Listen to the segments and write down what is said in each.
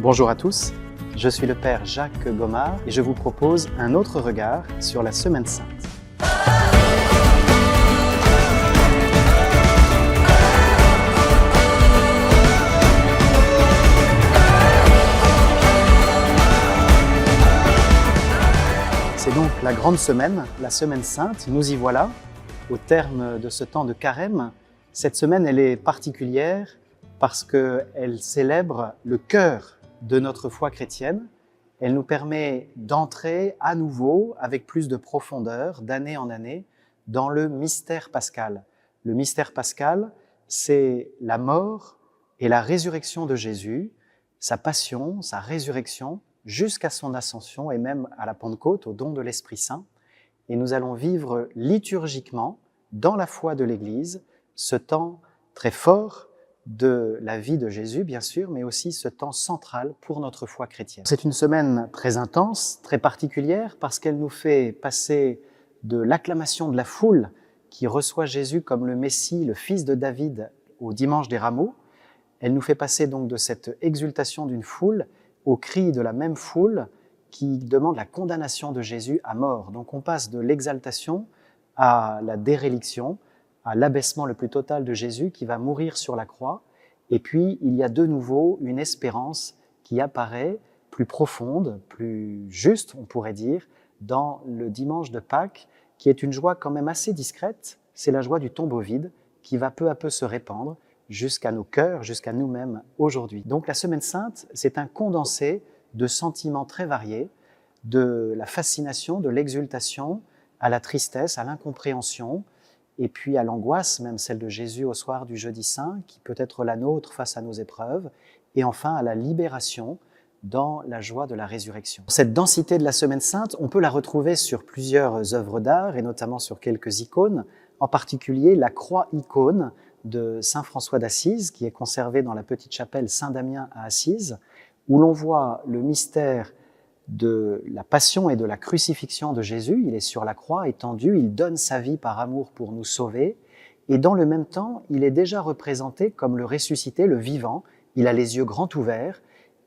Bonjour à tous, je suis le Père Jacques Gomard et je vous propose un autre regard sur la Semaine Sainte. C'est donc la grande semaine, la Semaine Sainte, nous y voilà, au terme de ce temps de carême. Cette semaine, elle est particulière parce qu'elle célèbre le cœur de notre foi chrétienne. Elle nous permet d'entrer à nouveau, avec plus de profondeur, d'année en année, dans le mystère pascal. Le mystère pascal, c'est la mort et la résurrection de Jésus, sa passion, sa résurrection, jusqu'à son ascension et même à la Pentecôte, au don de l'Esprit Saint. Et nous allons vivre liturgiquement, dans la foi de l'Église, ce temps très fort de la vie de Jésus, bien sûr, mais aussi ce temps central pour notre foi chrétienne. C'est une semaine très intense, très particulière, parce qu'elle nous fait passer de l'acclamation de la foule qui reçoit Jésus comme le Messie, le fils de David, au dimanche des Rameaux. Elle nous fait passer donc de cette exultation d'une foule au cri de la même foule qui demande la condamnation de Jésus à mort. Donc on passe de l'exaltation à la déréliction, à l'abaissement le plus total de Jésus qui va mourir sur la croix. Et puis, il y a de nouveau une espérance qui apparaît plus profonde, plus juste, on pourrait dire, dans le dimanche de Pâques, qui est une joie quand même assez discrète. C'est la joie du tombeau vide qui va peu à peu se répandre jusqu'à nos cœurs, jusqu'à nous-mêmes aujourd'hui. Donc la Semaine Sainte, c'est un condensé de sentiments très variés, de la fascination, de l'exultation, à la tristesse, à l'incompréhension, et puis à l'angoisse, même celle de Jésus au soir du Jeudi Saint, qui peut être la nôtre face à nos épreuves, et enfin à la libération dans la joie de la résurrection. Cette densité de la Semaine Sainte, on peut la retrouver sur plusieurs œuvres d'art, et notamment sur quelques icônes, en particulier la croix-icône de saint François d'Assise, qui est conservée dans la petite chapelle Saint-Damien à Assise, où l'on voit le mystère de la passion et de la crucifixion de Jésus. Il est sur la croix, étendu, il donne sa vie par amour pour nous sauver, et dans le même temps, il est déjà représenté comme le ressuscité, le vivant. Il a les yeux grands ouverts,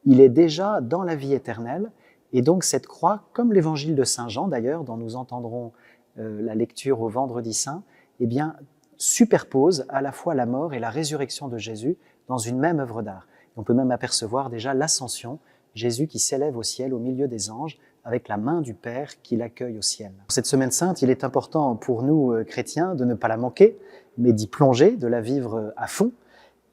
il est déjà dans la vie éternelle, et donc cette croix, comme l'évangile de Saint Jean d'ailleurs, dont nous entendrons la lecture au Vendredi Saint, eh bien, superpose à la fois la mort et la résurrection de Jésus dans une même œuvre d'art. On peut même apercevoir déjà l'ascension, Jésus qui s'élève au ciel au milieu des anges avec la main du Père qui l'accueille au ciel. Pour cette Semaine Sainte, il est important pour nous chrétiens de ne pas la manquer, mais d'y plonger, de la vivre à fond.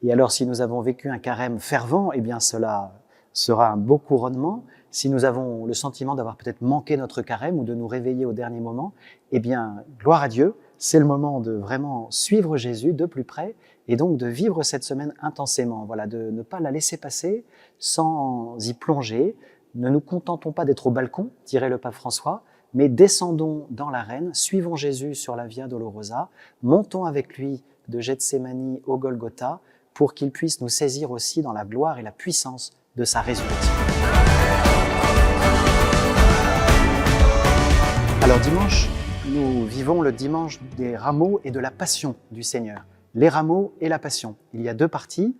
Et alors si nous avons vécu un carême fervent, eh bien cela sera un beau couronnement. Si nous avons le sentiment d'avoir peut-être manqué notre carême ou de nous réveiller au dernier moment, eh bien gloire à Dieu, c'est le moment de vraiment suivre Jésus de plus près et donc de vivre cette semaine intensément. Voilà, de ne pas la laisser passer sans y plonger. Ne nous contentons pas d'être au balcon, dirait le pape François, mais descendons dans l'arène, suivons Jésus sur la Via Dolorosa, montons avec lui de Gethsémani au Golgotha pour qu'il puisse nous saisir aussi dans la gloire et la puissance de sa résurrection. Alors dimanche, nous vivons le dimanche des rameaux et de la passion du Seigneur. Les rameaux et la passion. Il y a deux parties.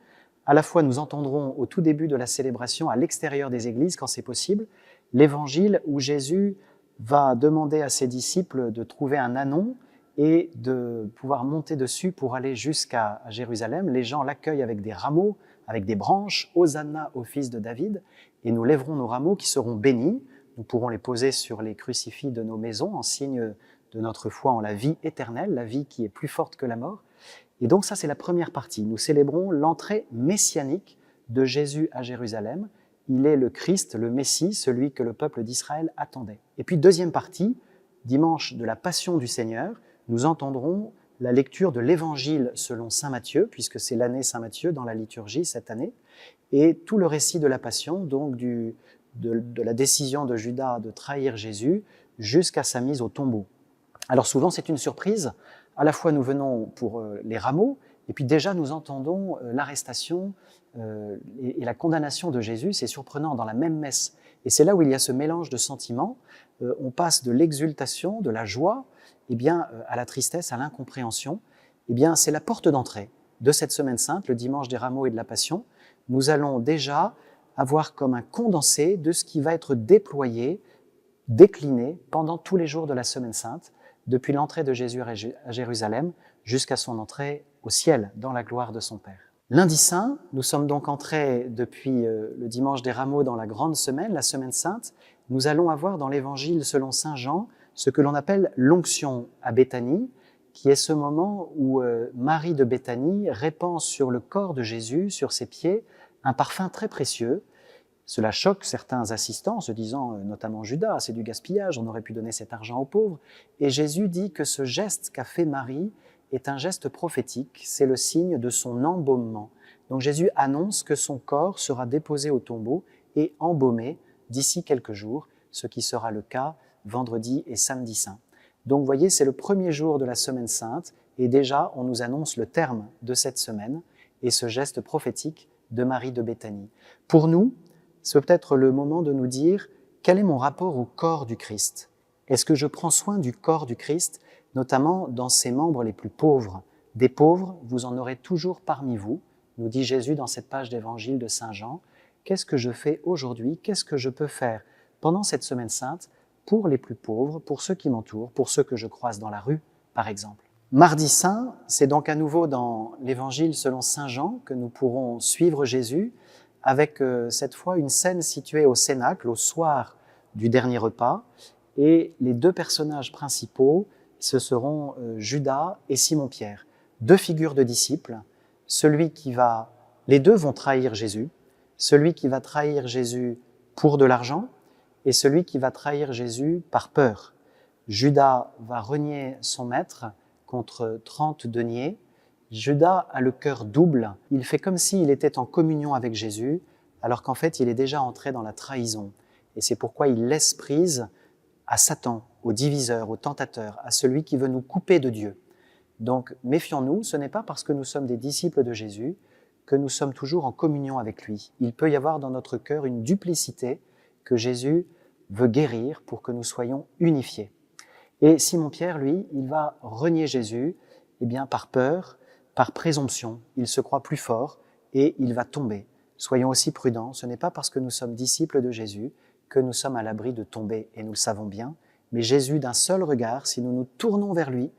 À la fois, nous entendrons au tout début de la célébration, à l'extérieur des églises, quand c'est possible, l'évangile où Jésus va demander à ses disciples de trouver un ânon et de pouvoir monter dessus pour aller jusqu'à Jérusalem. Les gens l'accueillent avec des rameaux, avec des branches, Hosanna au fils de David, et nous lèverons nos rameaux qui seront bénis. Nous pourrons les poser sur les crucifix de nos maisons en signe de notre foi en la vie éternelle, la vie qui est plus forte que la mort. Et donc ça, c'est la première partie. Nous célébrons l'entrée messianique de Jésus à Jérusalem. Il est le Christ, le Messie, celui que le peuple d'Israël attendait. Et puis deuxième partie, dimanche de la Passion du Seigneur, nous entendrons la lecture de l'Évangile selon saint Matthieu, puisque c'est l'année Saint Matthieu dans la liturgie cette année, et tout le récit de la Passion, donc de la décision de Judas de trahir Jésus jusqu'à sa mise au tombeau. Alors souvent, c'est une surprise. À la fois, nous venons pour les rameaux, et puis déjà, nous entendons l'arrestation et la condamnation de Jésus. C'est surprenant dans la même messe. Et c'est là où il y a ce mélange de sentiments. On passe de l'exultation, de la joie, eh bien, à la tristesse, à l'incompréhension. Eh bien, c'est la porte d'entrée de cette Semaine Sainte, le dimanche des rameaux et de la Passion. Nous allons déjà avoir comme un condensé de ce qui va être déployé, décliné pendant tous les jours de la Semaine Sainte, depuis l'entrée de Jésus à Jérusalem jusqu'à son entrée au ciel, dans la gloire de son Père. Lundi Saint, nous sommes donc entrés depuis le dimanche des Rameaux dans la grande semaine, la Semaine Sainte. Nous allons avoir dans l'Évangile selon saint Jean ce que l'on appelle l'onction à Béthanie, qui est ce moment où Marie de Béthanie répand sur le corps de Jésus, sur ses pieds, un parfum très précieux. Cela choque certains assistants, se disant, notamment Judas, c'est du gaspillage, on aurait pu donner cet argent aux pauvres. Et Jésus dit que ce geste qu'a fait Marie est un geste prophétique, c'est le signe de son embaumement. Donc Jésus annonce que son corps sera déposé au tombeau et embaumé d'ici quelques jours, ce qui sera le cas vendredi et samedi saint. Donc vous voyez, c'est le premier jour de la Semaine Sainte, et déjà on nous annonce le terme de cette semaine et ce geste prophétique de Marie de Béthanie. Pour nous, c'est peut-être le moment de nous dire quel est mon rapport au corps du Christ. Est-ce que je prends soin du corps du Christ, notamment dans ses membres les plus pauvres? Des pauvres, vous en aurez toujours parmi vous, nous dit Jésus dans cette page d'évangile de saint Jean. Qu'est-ce que je fais aujourd'hui? Qu'est-ce que je peux faire pendant cette Semaine Sainte pour les plus pauvres, pour ceux qui m'entourent, pour ceux que je croise dans la rue, par exemple? Mardi Saint, c'est donc à nouveau dans l'évangile selon saint Jean que nous pourrons suivre Jésus, avec cette fois une scène située au Cénacle, au soir du dernier repas, et les deux personnages principaux, ce seront Judas et Simon-Pierre, deux figures de disciples, les deux vont trahir Jésus, celui qui va trahir Jésus pour de l'argent et celui qui va trahir Jésus par peur. Judas va renier son maître contre 30 deniers. Judas a le cœur double, il fait comme s'il était en communion avec Jésus, alors qu'en fait il est déjà entré dans la trahison. Et c'est pourquoi il laisse prise à Satan, au diviseur, au tentateur, à celui qui veut nous couper de Dieu. Donc méfions-nous, ce n'est pas parce que nous sommes des disciples de Jésus que nous sommes toujours en communion avec lui. Il peut y avoir dans notre cœur une duplicité que Jésus veut guérir pour que nous soyons unifiés. Et Simon-Pierre, lui, il va renier Jésus, par peur, par présomption. Il se croit plus fort et il va tomber. Soyons aussi prudents, ce n'est pas parce que nous sommes disciples de Jésus que nous sommes à l'abri de tomber, et nous le savons bien. Mais Jésus, d'un seul regard, si nous nous tournons vers lui,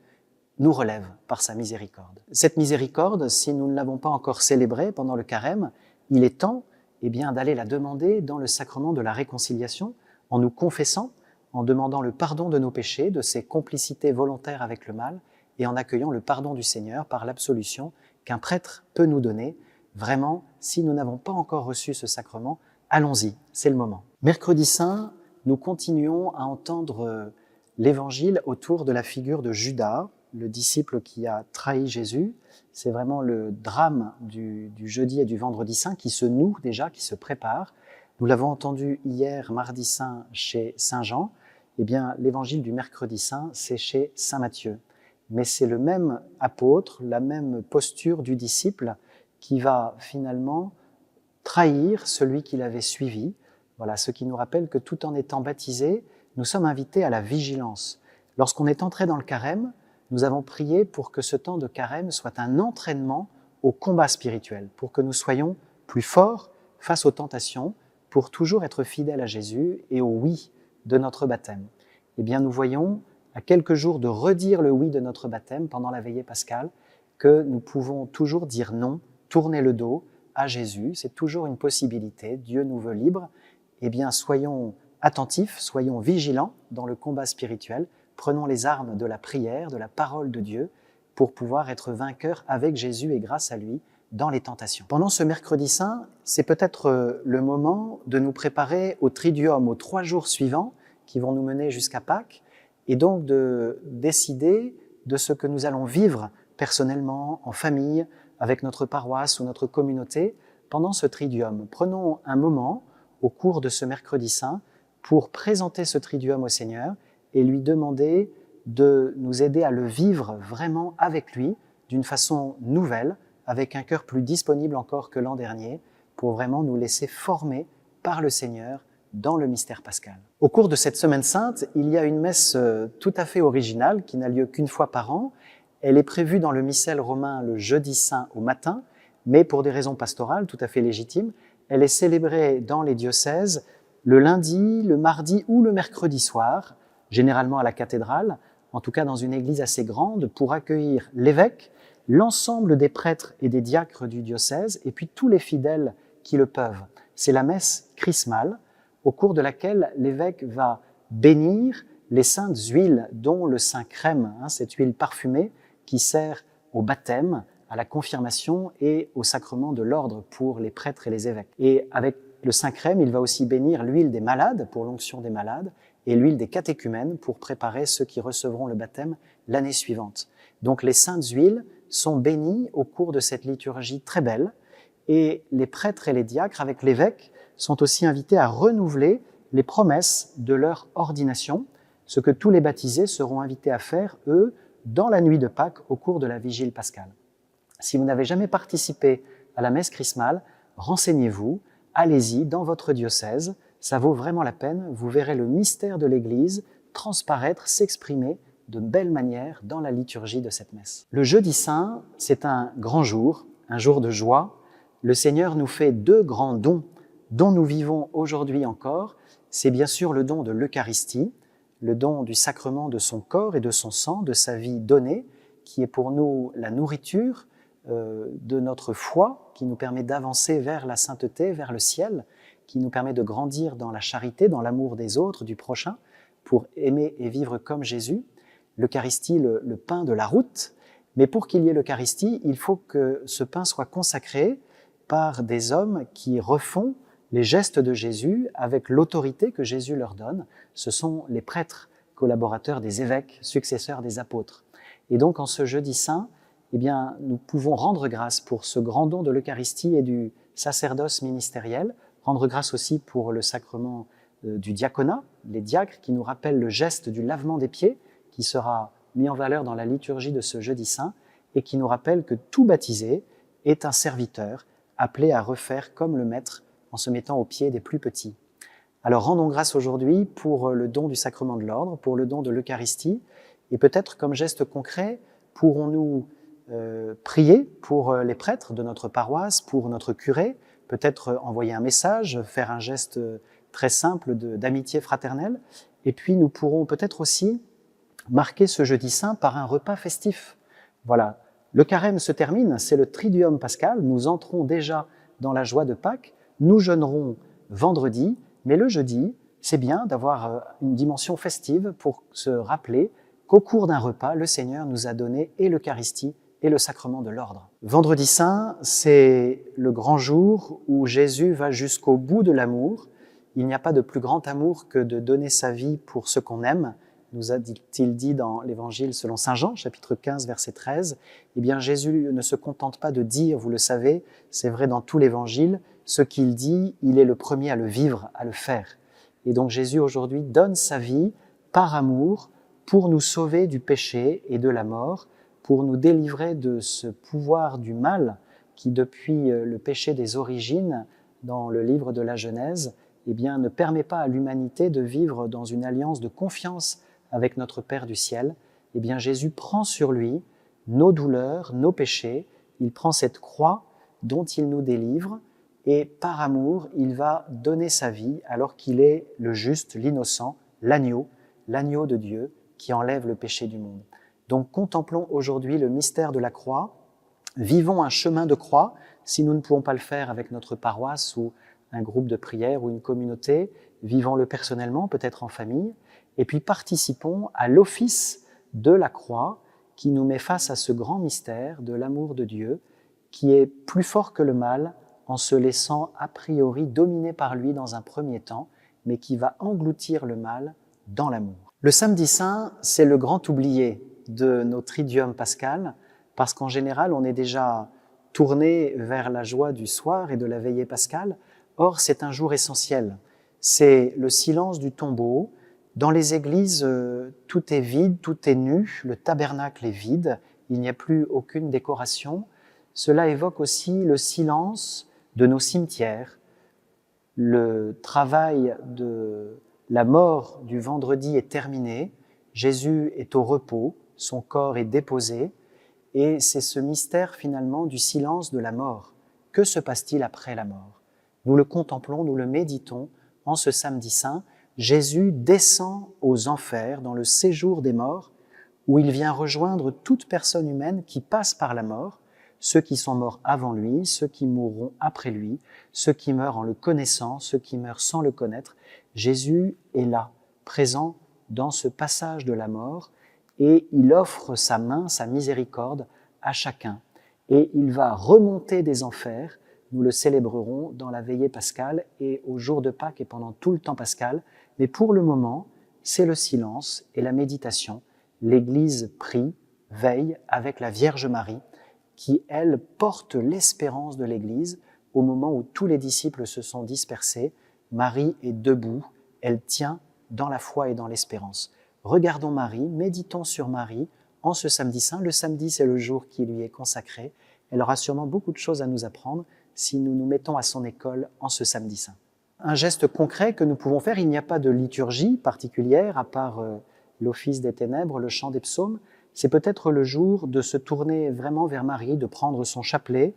nous relève par sa miséricorde. Cette miséricorde, si nous ne l'avons pas encore célébrée pendant le carême, il est temps d'aller la demander dans le sacrement de la réconciliation, en nous confessant, en demandant le pardon de nos péchés, de ces complicités volontaires avec le mal, et en accueillant le pardon du Seigneur par l'absolution qu'un prêtre peut nous donner. Vraiment, si nous n'avons pas encore reçu ce sacrement, allons-y, c'est le moment. Mercredi Saint, nous continuons à entendre l'Évangile autour de la figure de Judas, le disciple qui a trahi Jésus. C'est vraiment le drame du jeudi et du vendredi saint qui se noue déjà, qui se prépare. Nous l'avons entendu hier, mardi saint, chez saint Jean. L'évangile du mercredi saint, c'est chez saint Matthieu. Mais c'est le même apôtre, la même posture du disciple qui va finalement trahir celui qui l'avait suivi. Voilà, ce qui nous rappelle que tout en étant baptisés, nous sommes invités à la vigilance. Lorsqu'on est entré dans le carême, nous avons prié pour que ce temps de carême soit un entraînement au combat spirituel, pour que nous soyons plus forts face aux tentations, pour toujours être fidèles à Jésus et au oui de notre baptême. Nous voyons, à quelques jours de redire le oui de notre baptême pendant la veillée pascale, que nous pouvons toujours dire non, tourner le dos à Jésus. C'est toujours une possibilité. Dieu nous veut libres. Soyons attentifs, soyons vigilants dans le combat spirituel. Prenons les armes de la prière, de la parole de Dieu, pour pouvoir être vainqueurs avec Jésus et grâce à lui dans les tentations. Pendant ce mercredi saint, c'est peut-être le moment de nous préparer au Triduum, aux 3 jours suivants qui vont nous mener jusqu'à Pâques, et donc de décider de ce que nous allons vivre personnellement, en famille, avec notre paroisse ou notre communauté pendant ce Triduum. Prenons un moment au cours de ce mercredi saint pour présenter ce Triduum au Seigneur et lui demander de nous aider à le vivre vraiment avec lui, d'une façon nouvelle, avec un cœur plus disponible encore que l'an dernier, pour vraiment nous laisser former par le Seigneur dans le mystère pascal. Au cours de cette Semaine Sainte, il y a une messe tout à fait originale qui n'a lieu qu'une fois par an. Elle est prévue dans le missel romain le jeudi saint au matin, mais pour des raisons pastorales tout à fait légitimes, elle est célébrée dans les diocèses le lundi, le mardi ou le mercredi soir, généralement à la cathédrale, en tout cas dans une église assez grande, pour accueillir l'évêque, l'ensemble des prêtres et des diacres du diocèse, et puis tous les fidèles qui le peuvent. C'est la messe chrismale, au cours de laquelle l'évêque va bénir les saintes huiles, dont le saint crème, cette huile parfumée qui sert au baptême, à la confirmation et au sacrement de l'ordre pour les prêtres et les évêques. Et avec le saint crème, il va aussi bénir l'huile des malades pour l'onction des malades et l'huile des catéchumènes pour préparer ceux qui recevront le baptême l'année suivante. Donc les saintes huiles sont bénies au cours de cette liturgie très belle et les prêtres et les diacres avec l'évêque sont aussi invités à renouveler les promesses de leur ordination, ce que tous les baptisés seront invités à faire, eux, dans la nuit de Pâques au cours de la vigile pascale. Si vous n'avez jamais participé à la messe chrismale, renseignez-vous, allez-y dans votre diocèse, ça vaut vraiment la peine, vous verrez le mystère de l'Église transparaître, s'exprimer de belle manière dans la liturgie de cette messe. Le jeudi saint, c'est un grand jour, un jour de joie. Le Seigneur nous fait deux grands dons dont nous vivons aujourd'hui encore. C'est bien sûr le don de l'Eucharistie, le don du sacrement de son corps et de son sang, de sa vie donnée, qui est pour nous la nourriture de notre foi, qui nous permet d'avancer vers la sainteté, vers le ciel, qui nous permet de grandir dans la charité, dans l'amour des autres, du prochain, pour aimer et vivre comme Jésus. L'Eucharistie, le pain de la route. Mais pour qu'il y ait l'Eucharistie, il faut que ce pain soit consacré par des hommes qui refont les gestes de Jésus avec l'autorité que Jésus leur donne. Ce sont les prêtres, collaborateurs des évêques, successeurs des apôtres. Et donc en ce jeudi saint, eh bien, nous pouvons rendre grâce pour ce grand don de l'Eucharistie et du sacerdoce ministériel, rendre grâce aussi pour le sacrement du diaconat, les diacres qui nous rappellent le geste du lavement des pieds, qui sera mis en valeur dans la liturgie de ce jeudi saint, et qui nous rappelle que tout baptisé est un serviteur appelé à refaire comme le maître en se mettant aux pieds des plus petits. Alors rendons grâce aujourd'hui pour le don du sacrement de l'ordre, pour le don de l'Eucharistie, et peut-être comme geste concret, pourrons-nous prier pour les prêtres de notre paroisse, pour notre curé, peut-être envoyer un message, faire un geste très simple d'amitié fraternelle, et puis nous pourrons peut-être aussi marquer ce jeudi saint par un repas festif. Voilà, le carême se termine, c'est le Triduum pascal, nous entrons déjà dans la joie de Pâques, nous jeûnerons vendredi, mais le jeudi, c'est bien d'avoir une dimension festive pour se rappeler qu'au cours d'un repas, le Seigneur nous a donné et l'Eucharistie et le sacrement de l'ordre. Vendredi saint, c'est le grand jour où Jésus va jusqu'au bout de l'amour. Il n'y a pas de plus grand amour que de donner sa vie pour ce qu'on aime, nous a-t-il dit dans l'Évangile selon saint Jean, chapitre 15, verset 13. Eh bien, Jésus ne se contente pas de dire, vous le savez, c'est vrai dans tout l'Évangile, ce qu'il dit, il est le premier à le vivre, à le faire. Et donc Jésus aujourd'hui donne sa vie par amour pour nous sauver du péché et de la mort, pour nous délivrer de ce pouvoir du mal qui, depuis le péché des origines, dans le livre de la Genèse, eh bien, ne permet pas à l'humanité de vivre dans une alliance de confiance avec notre Père du ciel. Eh bien, Jésus prend sur lui nos douleurs, nos péchés, il prend cette croix dont il nous délivre, et par amour, il va donner sa vie alors qu'il est le juste, l'innocent, l'agneau de Dieu qui enlève le péché du monde. Donc contemplons aujourd'hui le mystère de la croix, vivons un chemin de croix, si nous ne pouvons pas le faire avec notre paroisse ou un groupe de prière ou une communauté, vivons-le personnellement, peut-être en famille, et puis participons à l'office de la croix qui nous met face à ce grand mystère de l'amour de Dieu qui est plus fort que le mal en se laissant a priori dominer par lui dans un premier temps, mais qui va engloutir le mal dans l'amour. Le samedi saint, c'est le grand oublié de nos Triduum pascal, parce qu'en général, on est déjà tourné vers la joie du soir et de la veillée pascale. Or, c'est un jour essentiel. C'est le silence du tombeau. Dans les églises, tout est vide, tout est nu, le tabernacle est vide, il n'y a plus aucune décoration. Cela évoque aussi le silence de nos cimetières. Le travail de la mort du vendredi est terminé, Jésus est au repos, son corps est déposé, et c'est ce mystère finalement du silence de la mort. Que se passe-t-il après la mort? Nous le contemplons, nous le méditons en ce samedi saint. Jésus descend aux enfers, dans le séjour des morts, où il vient rejoindre toute personne humaine qui passe par la mort, ceux qui sont morts avant lui, ceux qui mourront après lui, ceux qui meurent en le connaissant, ceux qui meurent sans le connaître. Jésus est là, présent dans ce passage de la mort, et il offre sa main, sa miséricorde à chacun. Et il va remonter des enfers, nous le célébrerons dans la veillée pascale et au jour de Pâques et pendant tout le temps pascal. Mais pour le moment, c'est le silence et la méditation. L'Église prie, veille avec la Vierge Marie, qui, elle, porte l'espérance de l'Église au moment où tous les disciples se sont dispersés. Marie est debout, elle tient dans la foi et dans l'espérance. Regardons Marie, méditons sur Marie en ce samedi saint. Le samedi, c'est le jour qui lui est consacré. Elle aura sûrement beaucoup de choses à nous apprendre si nous nous mettons à son école en ce samedi saint. Un geste concret que nous pouvons faire, il n'y a pas de liturgie particulière à part l'office des ténèbres, le chant des psaumes. C'est peut-être le jour de se tourner vraiment vers Marie, de prendre son chapelet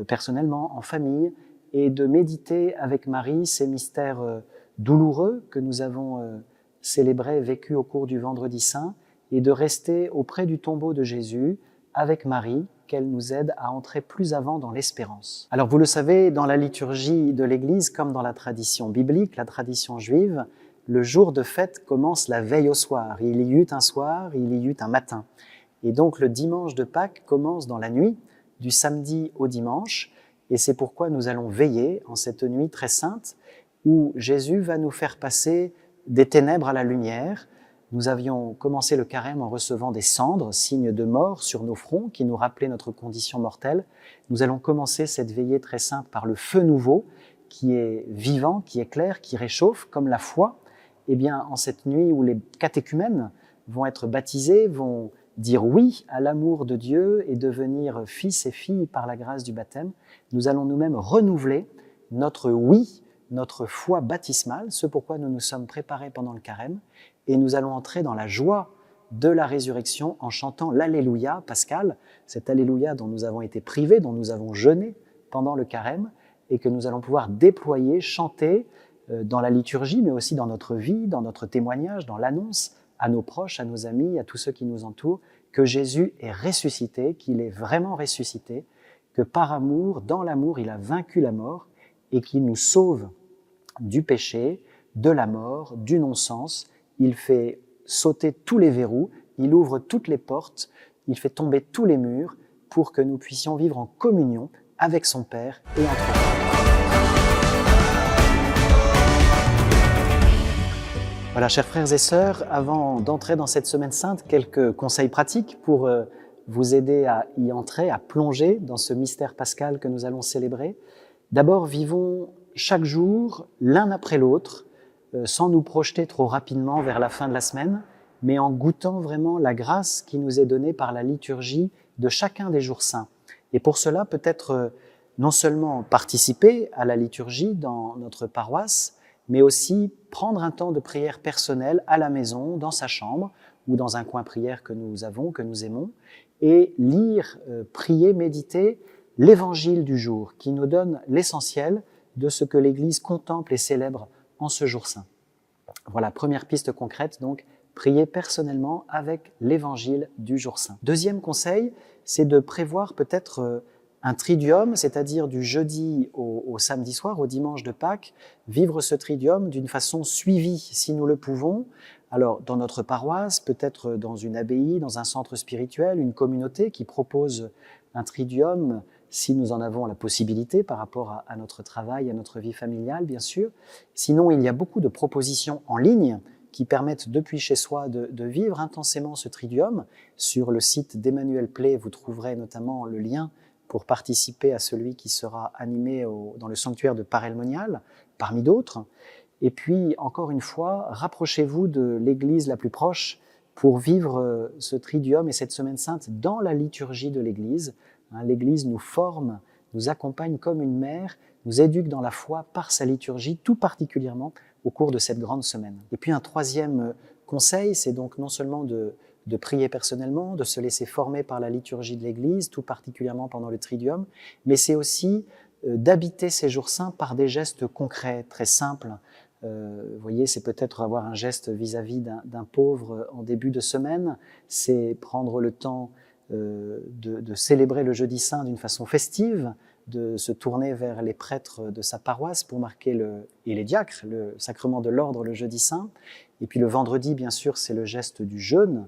personnellement, en famille, et de méditer avec Marie ces mystères douloureux que nous avons célébrés, vécus au cours du Vendredi Saint, et de rester auprès du tombeau de Jésus avec Marie, qu'elle nous aide à entrer plus avant dans l'espérance. Alors vous le savez, dans la liturgie de l'Église, comme dans la tradition biblique, la tradition juive, le jour de fête commence la veille au soir. Il y eut un soir, il y eut un matin. Et donc le dimanche de Pâques commence dans la nuit, du samedi au dimanche, et c'est pourquoi nous allons veiller en cette nuit très sainte, où Jésus va nous faire passer des ténèbres à la lumière. Nous avions commencé le carême en recevant des cendres, signes de mort sur nos fronts, qui nous rappelaient notre condition mortelle. Nous allons commencer cette veillée très sainte par le feu nouveau, qui est vivant, qui est clair, qui réchauffe, comme la foi. Eh bien, en cette nuit où les catéchumènes vont être baptisés, vont dire oui à l'amour de Dieu et devenir fils et filles par la grâce du baptême, nous allons nous-mêmes renouveler notre oui, notre foi baptismale, ce pourquoi nous nous sommes préparés pendant le carême, et nous allons entrer dans la joie de la résurrection en chantant l'Alléluia pascal, cet Alléluia dont nous avons été privés, dont nous avons jeûné pendant le carême, et que nous allons pouvoir déployer, chanter dans la liturgie, mais aussi dans notre vie, dans notre témoignage, dans l'annonce à nos proches, à nos amis, à tous ceux qui nous entourent, que Jésus est ressuscité, qu'il est vraiment ressuscité, que par amour, dans l'amour, il a vaincu la mort et qu'il nous sauve du péché, de la mort, du non-sens. Il fait sauter tous les verrous, il ouvre toutes les portes, il fait tomber tous les murs pour que nous puissions vivre en communion avec son Père et entre nous. Voilà, chers frères et sœurs, avant d'entrer dans cette semaine sainte, quelques conseils pratiques pour vous aider à y entrer, à plonger dans ce mystère pascal que nous allons célébrer. D'abord, vivons chaque jour l'un après l'autre, sans nous projeter trop rapidement vers la fin de la semaine, mais en goûtant vraiment la grâce qui nous est donnée par la liturgie de chacun des jours saints. Et pour cela, peut-être non seulement participer à la liturgie dans notre paroisse, mais aussi prendre un temps de prière personnelle à la maison, dans sa chambre, ou dans un coin prière que nous avons, que nous aimons, et lire, prier, méditer l'évangile du jour, qui nous donne l'essentiel de ce que l'Église contemple et célèbre en ce jour saint. Voilà, première piste concrète, donc, prier personnellement avec l'évangile du jour saint. Deuxième conseil, c'est de prévoir peut-être un triduum, c'est-à-dire du jeudi au samedi soir, au dimanche de Pâques, vivre ce triduum d'une façon suivie, si nous le pouvons. Alors, dans notre paroisse, peut-être dans une abbaye, dans un centre spirituel, une communauté qui propose un triduum, si nous en avons la possibilité par rapport à notre travail, à notre vie familiale, bien sûr. Sinon, il y a beaucoup de propositions en ligne qui permettent depuis chez soi de vivre intensément ce triduum. Sur le site d'Emmanuel Play, vous trouverez notamment le lien pour participer à celui qui sera animé dans le sanctuaire de Parelmonial, parmi d'autres. Et puis, encore une fois, rapprochez-vous de l'église la plus proche pour vivre ce triduum et cette semaine sainte dans la liturgie de l'église. L'église nous forme, nous accompagne comme une mère, nous éduque dans la foi par sa liturgie, tout particulièrement au cours de cette grande semaine. Et puis un troisième conseil, c'est donc non seulement de prier personnellement, de se laisser former par la liturgie de l'Église, tout particulièrement pendant le Triduum, mais c'est aussi d'habiter ces jours saints par des gestes concrets, très simples. Vous voyez, c'est peut-être avoir un geste vis-à-vis d'un pauvre en début de semaine, c'est prendre le temps de célébrer le jeudi saint d'une façon festive, de se tourner vers les prêtres de sa paroisse pour marquer et les diacres, le sacrement de l'ordre le jeudi saint. Et puis le vendredi, bien sûr, c'est le geste du jeûne,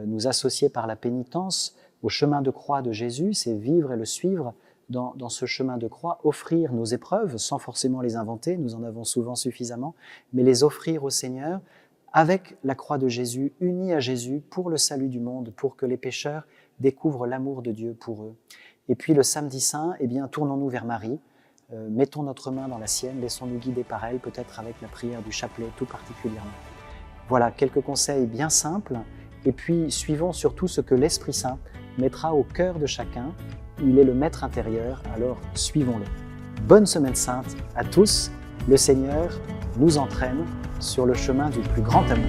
nous associer par la pénitence au chemin de croix de Jésus, c'est vivre et le suivre dans ce chemin de croix, offrir nos épreuves sans forcément les inventer, nous en avons souvent suffisamment, mais les offrir au Seigneur avec la croix de Jésus, unis à Jésus pour le salut du monde, pour que les pécheurs découvrent l'amour de Dieu pour eux. Et puis le samedi saint, eh bien, tournons-nous vers Marie, mettons notre main dans la sienne, laissons-nous guider par elle, peut-être avec la prière du chapelet tout particulièrement. Voilà, quelques conseils bien simples, et puis suivons surtout ce que l'Esprit Saint mettra au cœur de chacun. Il est le maître intérieur, alors suivons-le. Bonne semaine sainte à tous, le Seigneur nous entraîne sur le chemin du plus grand amour.